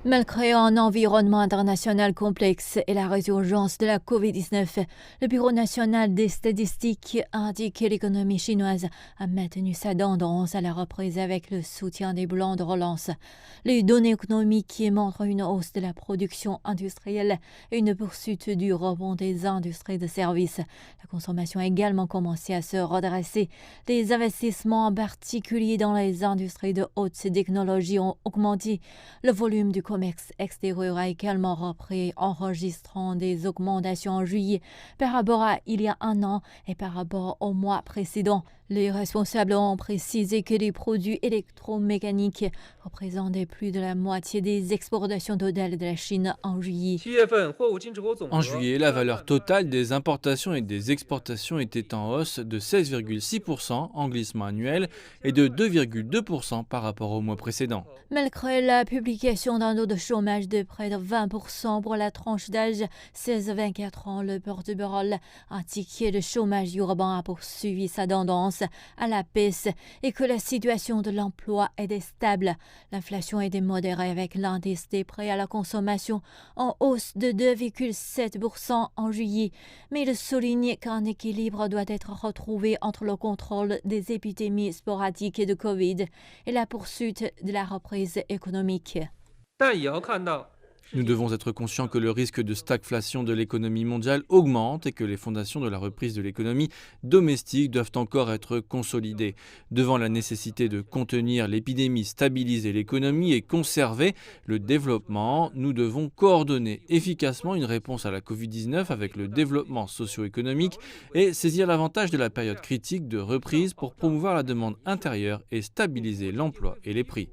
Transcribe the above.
Malgré un environnement international complexe et la résurgence de la Covid-19, le Bureau national des statistiques indique que l'économie chinoise a maintenu sa tendance à la reprise avec le soutien des plans de relance. Les données économiques montrent une hausse de la production industrielle et une poursuite du rebond des industries de services. La consommation a également commencé à se redresser. Les investissements, en particulier dans les industries de haute technologie, ont augmenté. Le volume du commerce extérieur a également repris, enregistrant des augmentations en juillet par rapport à il y a un an et par rapport au mois précédent. Les responsables ont précisé que les produits électromécaniques représentaient plus de la moitié des exportations totales de la Chine en juillet. En juillet, la valeur totale des importations et des exportations était en hausse de 16,6% en glissement annuel et de 2,2% par rapport au mois précédent. Malgré la publication d'un taux de chômage de près de 20% pour la tranche d'âge 16-24 ans, le porte-parole indique que le chômage urbain a poursuivi sa tendance à la baisse et que la situation de l'emploi est stable. L'inflation est modérée avec l'indice des prix à la consommation en hausse de 2,7% en juillet. Mais il souligne qu'un équilibre doit être retrouvé entre le contrôle des épidémies sporadiques de Covid et la poursuite de la reprise économique. Nous devons être conscients que le risque de stagflation de l'économie mondiale augmente et que les fondations de la reprise de l'économie domestique doivent encore être consolidées. Devant la nécessité de contenir l'épidémie, stabiliser l'économie et conserver le développement, nous devons coordonner efficacement une réponse à la Covid-19 avec le développement socio-économique et saisir l'avantage de la période critique de reprise pour promouvoir la demande intérieure et stabiliser l'emploi et les prix.